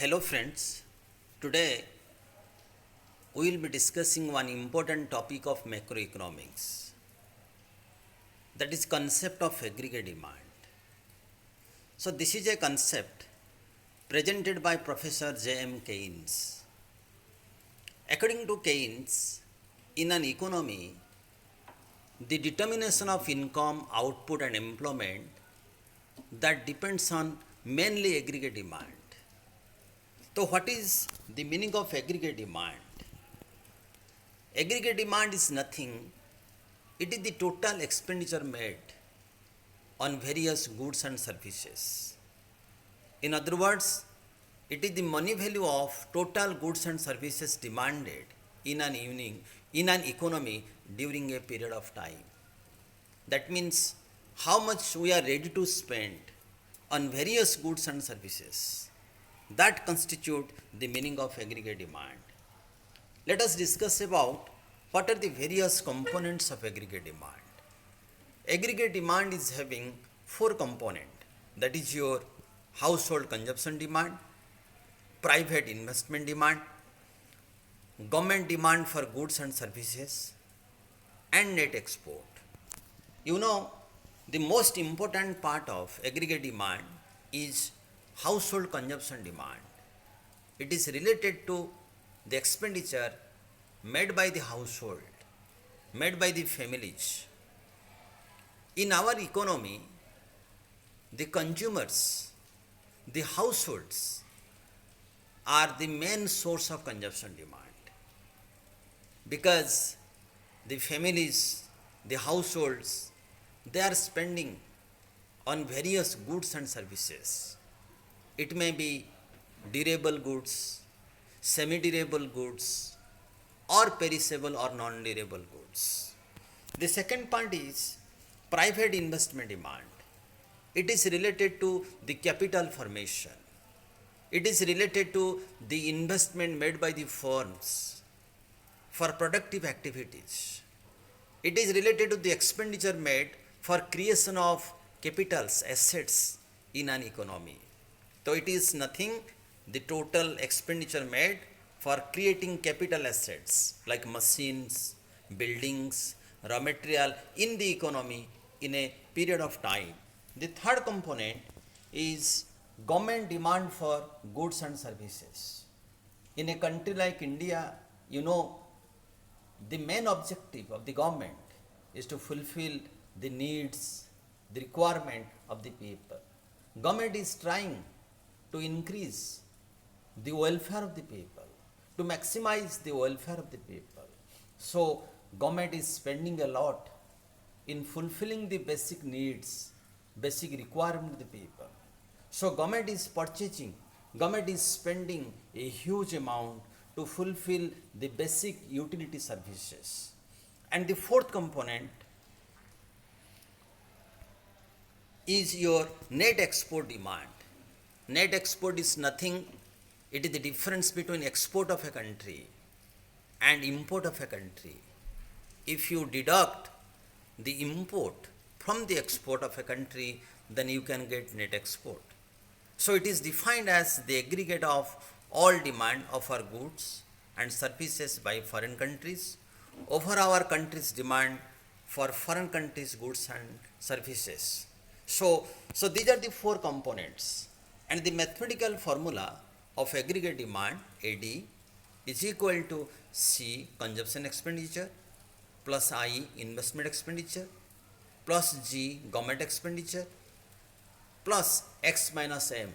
Hello friends, today we will be discussing one important topic of macroeconomics, that is concept of aggregate demand. So this is a concept presented by Professor J.M. Keynes. According to Keynes, in an economy, the determination of income, output and employment that depends on mainly aggregate demand. So what is the meaning of aggregate demand? Aggregate demand is nothing, it is the total expenditure made on various goods and services. In other words, it is the money value of total goods and services demanded in an economy during a period of time. That means how much we are ready to spend on various goods and services. That constitute the meaning of aggregate demand. Let us discuss about what are the various components of aggregate demand. Aggregate demand is having four components, that is your household consumption demand, private investment demand, government demand for goods and services, and net export. You know, the most important part of aggregate demand is household consumption demand. It is related to the expenditure made by the household, made by the families. In our economy, the consumers, the households are the main source of consumption demand because the families, the households, they are spending on various goods and services. It may be durable goods, semi-durable goods, or perishable or non-durable goods. The second part is private investment demand. It is related to the capital formation. It is related to the investment made by the firms for productive activities. It is related to the expenditure made for creation of capitals, assets in an economy. So it is nothing, the total expenditure made for creating capital assets like machines, buildings, raw material in the economy in a period of time. The third component is government demand for goods and services. In a country like India, you know, the main objective of the government is to fulfill the needs, the requirement of the people. Government is trying to increase the welfare of the people, to maximize the welfare of the people. So, government is spending a lot in fulfilling the basic needs, basic requirement of the people. So, government is purchasing, government is spending a huge amount to fulfill the basic utility services. And the fourth component is your net export demand. Net export is nothing, it is the difference between export of a country and import of a country. If you deduct the import from the export of a country, then you can get net export. So it is defined as the aggregate of all demand of our goods and services by foreign countries over our country's demand for foreign countries' goods and services. So these are the four components, and the mathematical formula of aggregate demand AD is equal to C consumption expenditure plus I investment expenditure plus G government expenditure plus X minus M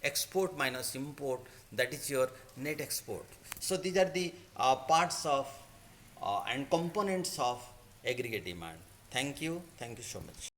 export minus import, that is your net export. So these are the parts of and components of aggregate demand. Thank you so much.